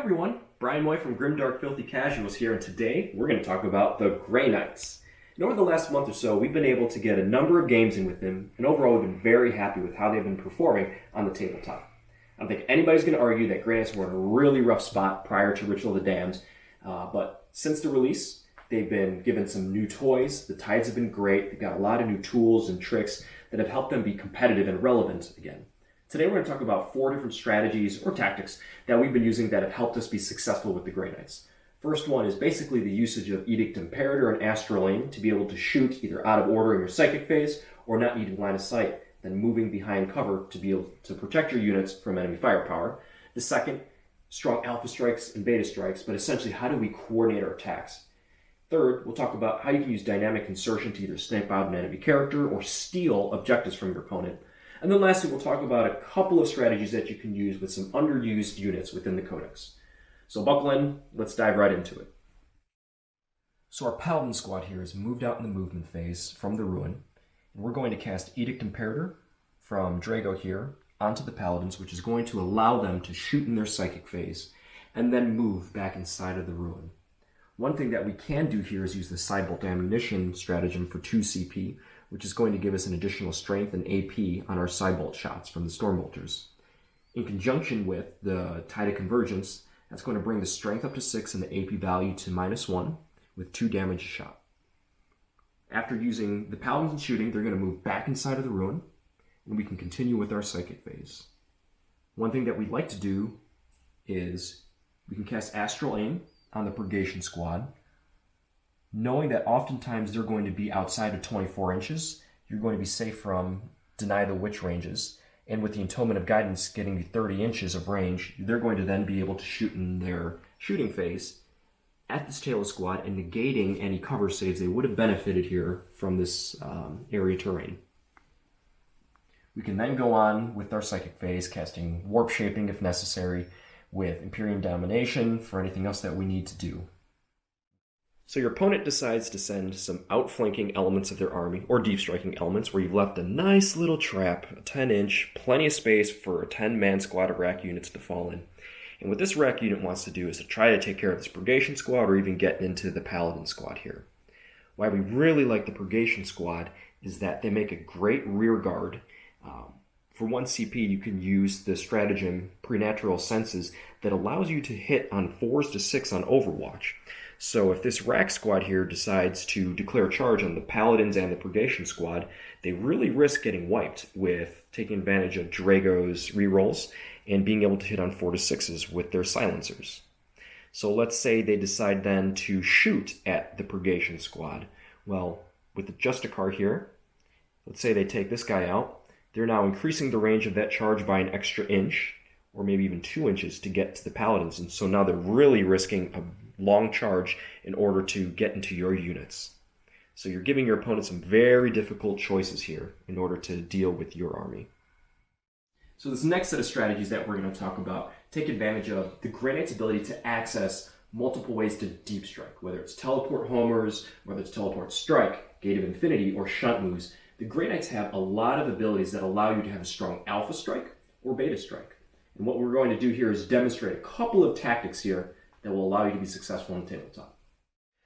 everyone, Brian Moy from Grimdark Filthy Casuals here, and today we're going to talk about the Grey Knights. And over the last month or so, we've been able to get a number of games in with them, and overall we've been very happy with how they've been performing on the tabletop. I don't think anybody's going to argue that Grey Knights were in a really rough spot prior to Ritual of the Damned, but since the release, they've been given some new toys, the tides have been great, they've got a lot of new tools and tricks that have helped them be competitive and relevant again. Today we're going to talk about 4 different strategies or tactics that we've been using that have helped us be successful with the Grey Knights. First one is basically the usage of Edict Imperator and Astral Aim to be able to shoot either out of order in your psychic phase or not needing line of sight, then moving behind cover to be able to protect your units from enemy firepower. The second, strong alpha strikes and beta strikes, but essentially how do we coordinate our attacks? Third, we'll talk about how you can use dynamic insertion to either snipe out an enemy character or steal objectives from your opponent. And then lastly, we'll talk about a couple of strategies that you can use with some underused units within the Codex. So buckle in, let's dive right into it. So our Paladin squad here is moved out in the movement phase from the Ruin. And we're going to cast Edict Imperator from Drago here onto the Paladins, which is going to allow them to shoot in their psychic phase and then move back inside of the Ruin. One thing that we can do here is use the Sidebolt Ammunition stratagem for 2 CP, which is going to give us an additional strength and AP on our Sidebolt shots from the Stormbolters. In conjunction with the Tide of Convergence, that's going to bring the strength up to 6 and the AP value to -1 with 2 damage a shot. After using the Paladins and shooting, they're going to move back inside of the Ruin, and we can continue with our Psychic phase. One thing that we'd like to do is we can cast Astral Aim on the Purgation squad, knowing that oftentimes they're going to be outside of 24 inches, you're going to be safe from Deny the Witch ranges, and with the Atonement of Guidance getting you 30 inches of range, they're going to then be able to shoot in their shooting phase at this tail of squad and negating any cover saves they would have benefited here from this area terrain. We can then go on with our Psychic phase, casting Warp Shaping if necessary, with Imperium Domination for anything else that we need to do. So your opponent decides to send some outflanking elements of their army, or deep striking elements, where you've left a nice little trap, a 10-inch, plenty of space for a 10-man squad of rack units to fall in. And what this rack unit wants to do is to try to take care of this Purgation squad or even get into the Paladin squad here. Why we really like the Purgation squad is that they make a great rear guard. For 1 CP, you can use the stratagem Prenatural Senses that allows you to hit on 4s to 6 on Overwatch. So if this rack squad here decides to declare charge on the Paladins and the Purgation squad, they really risk getting wiped with taking advantage of Drago's rerolls and being able to hit on 4 to 6s with their silencers. So let's say they decide then to shoot at the Purgation squad. Well, with the Justicar here, let's say they take this guy out, they're now increasing the range of that charge by an extra inch, or maybe even 2 inches to get to the Paladins. And so now they're really risking a long charge in order to get into your units. So you're giving your opponent some very difficult choices here in order to deal with your army. So this next set of strategies that we're going to talk about take advantage of the Grey Knights' ability to access multiple ways to deep strike, whether it's teleport homers, whether it's teleport strike, Gate of Infinity, or shunt moves. The Grey Knights have a lot of abilities that allow you to have a strong alpha strike or beta strike. And what we're going to do here is demonstrate a couple of tactics here that will allow you to be successful on the tabletop.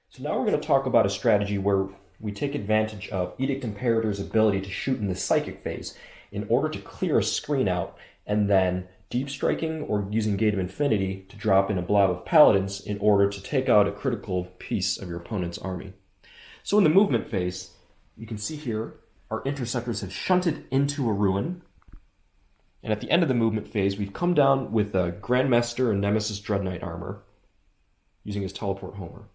So now we're going to talk about a strategy where we take advantage of Edict Imperator's ability to shoot in the Psychic phase in order to clear a screen out, and then deep striking or using Gate of Infinity to drop in a blob of Paladins in order to take out a critical piece of your opponent's army. So in the movement phase, you can see here our interceptors have shunted into a Ruin, and at the end of the movement phase, we've come down with a Grandmaster and Nemesis Dreadknight armor, using his Teleport Homer.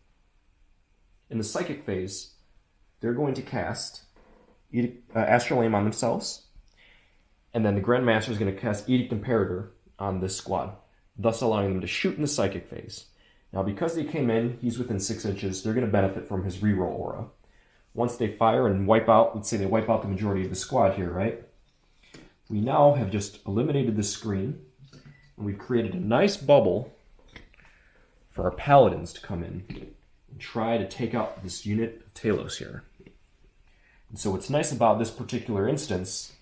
In the Psychic phase, they're going to cast Astral Aim on themselves, and then the Grandmaster is going to cast Edict Imperator on this squad, thus allowing them to shoot in the Psychic phase. Now, because they came in, he's within 6 inches, they're going to benefit from his reroll aura. Once they fire and wipe out, let's say they wipe out the majority of the squad here, right? We now have just eliminated the screen, and we've created a nice bubble for our Paladins to come in and try to take out this unit of Talos here. And so what's nice about this particular instance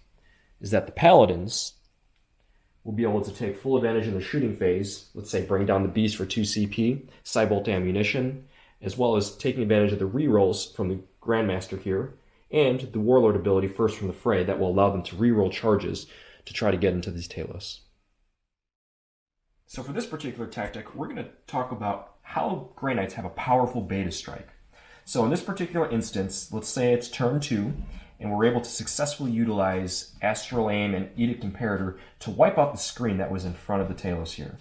is that the Paladins we'll be able to take full advantage of the shooting phase, let's say bring down the beast for 2 CP, Cybolt ammunition, as well as taking advantage of the rerolls from the Grandmaster here, and the Warlord ability first from the fray that will allow them to reroll charges to try to get into these Talos. So for this particular tactic, we're going to talk about how Grey Knights have a powerful beta strike. So in this particular instance, let's say it's turn 2, and we're able to successfully utilize Astral Aim and Edict Imperator to wipe out the screen that was in front of the Talos here.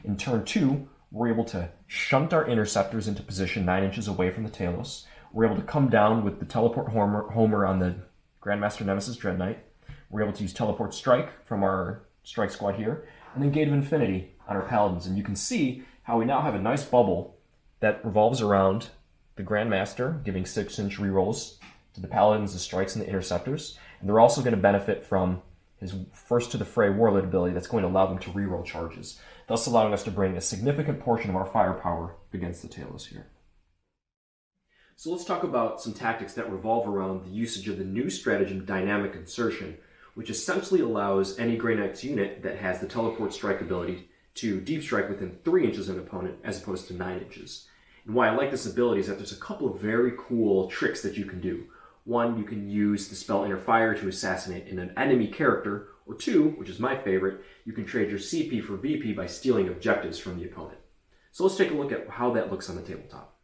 In turn 2, we're able to shunt our interceptors into position 9 inches away from the Talos. We're able to come down with the Teleport Homer on the Grandmaster Nemesis Dread Knight. We're able to use Teleport Strike from our Strike Squad here, and then Gate of Infinity on our Paladins. And you can see how we now have a nice bubble that revolves around the Grandmaster, giving 6-inch rerolls to the Paladins, the Strikes, and the Interceptors. And they're also going to benefit from his First to the Fray Warlord ability that's going to allow them to reroll charges, thus allowing us to bring a significant portion of our firepower against the Talos here. So let's talk about some tactics that revolve around the usage of the new stratagem Dynamic Insertion, which essentially allows any Grey Knights unit that has the Teleport Strike ability to deep strike within 3 inches of an opponent as opposed to 9 inches. And why I like this ability is that there's a couple of very cool tricks that you can do. One, you can use the spell Inner Fire to assassinate an enemy character, or two, which is my favorite, you can trade your CP for VP by stealing objectives from the opponent. So let's take a look at how that looks on the tabletop.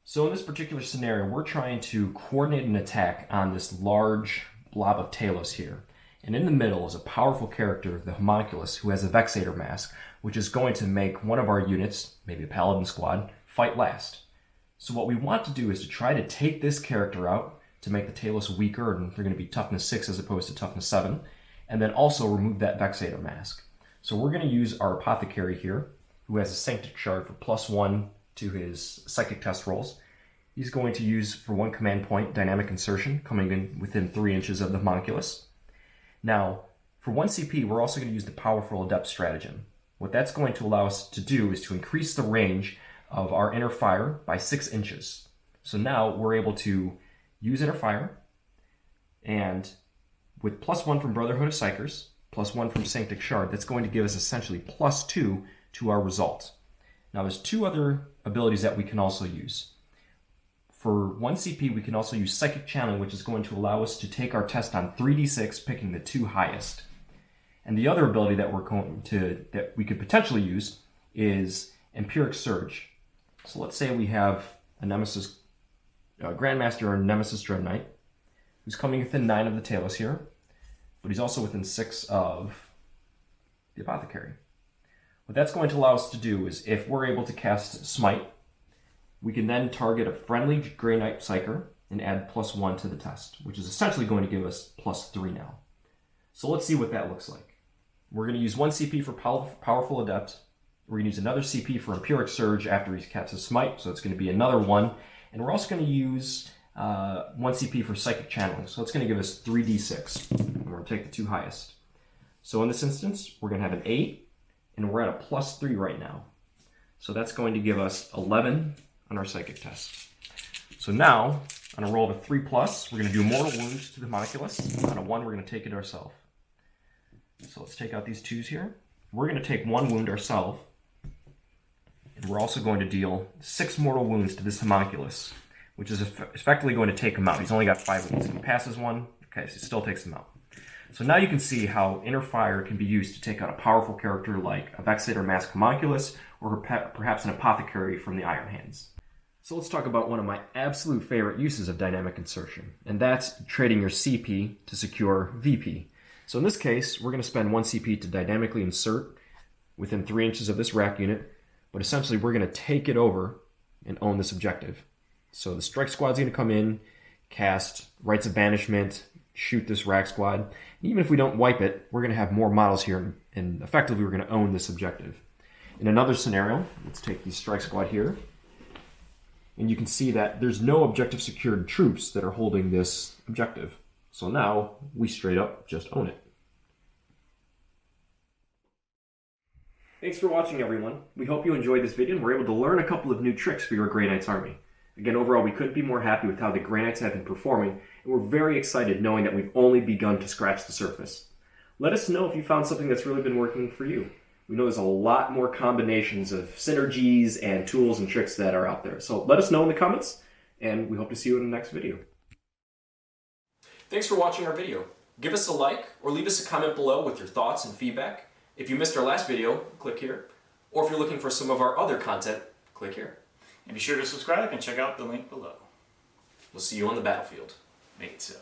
So in this particular scenario, we're trying to coordinate an attack on this large blob of Talos here. And in the middle is a powerful character, the Homunculus, who has a Vexator Mask, which is going to make one of our units, maybe a Paladin squad, fight last. So what we want to do is to try to take this character out to make the Talos weaker, and they're going to be toughness 6 as opposed to toughness 7, and then also remove that Vexator Mask. So we're going to use our Apothecary here, who has a Sanctic Shard for +1 to his Psychic Test rolls. He's going to use, for 1 command point, Dynamic Insertion, coming in within 3 inches of the Homunculus. Now, for 1 CP, we're also going to use the Powerful Adept stratagem. What that's going to allow us to do is to increase the range of our Inner Fire by 6 inches. So now we're able to use Inner Fire, and with +1 from Brotherhood of Psykers, +1 from Sanctic Shard, that's going to give us essentially +2 to our result. Now there's 2 other abilities that we can also use. For 1 CP, we can also use Psychic Channeling, which is going to allow us to take our test on 3d6, picking the 2 highest. And the other ability that we could potentially use is Empiric Surge. So let's say we have a Nemesis Grandmaster or Nemesis Dread Knight, who's coming within 9 of the Talos here, but he's also within 6 of the Apothecary. What that's going to allow us to do is, if we're able to cast Smite, we can then target a friendly Grey Knight Psyker and add +1 to the test, which is essentially going to give us +3 now. So let's see what that looks like. We're going to use 1 CP for Powerful Adept. We're going to use another CP for Empiric Surge after he casts a Smite, so it's going to be another 1. And we're also going to use 1 CP for Psychic Channeling, so it's going to give us 3d6. And we're going to take the 2 highest. So in this instance, we're going to have an 8, and we're at a +3 right now. So that's going to give us 11 on our Psychic test. So now, on a roll of a 3+, we're going to do Mortal Wounds to the Homunculus. On a 1, we're going to take it ourselves. So let's take out these 2s here. We're going to take 1 wound ourselves. And we're also going to deal 6 mortal wounds to this Homunculus, which is effectively going to take him out. He's only got 5 wounds. If he passes 1, okay, so he still takes him out. So now you can see how Inner Fire can be used to take out a powerful character like a Vexator Mask Homunculus, or perhaps an Apothecary from the Iron Hands. So let's talk about one of my absolute favorite uses of Dynamic Insertion, and that's trading your CP to secure VP. So in this case, we're going to spend 1 CP to dynamically insert within 3 inches of this rack unit, but essentially we're going to take it over and own this objective. So the Strike Squad's going to come in, cast Rites of Banishment, shoot this rack squad. And even if we don't wipe it, we're going to have more models here, and effectively we're going to own this objective. In another scenario, let's take the Strike Squad here, and you can see that there's no objective secured troops that are holding this objective. So now we straight up just own it. Thanks for watching, everyone. We hope you enjoyed this video and were able to learn a couple of new tricks for your Grey Knights army. Again, overall, we couldn't be more happy with how the Grey Knights have been performing, and we're very excited knowing that we've only begun to scratch the surface. Let us know if you found something that's really been working for you. We know there's a lot more combinations of synergies and tools and tricks that are out there. So let us know in the comments, and we hope to see you in the next video. Thanks for watching our video. Give us a like or leave us a comment below with your thoughts and feedback. If you missed our last video, click here. Or if you're looking for some of our other content, click here. And be sure to subscribe and check out the link below. We'll see you on the battlefield. Make it so.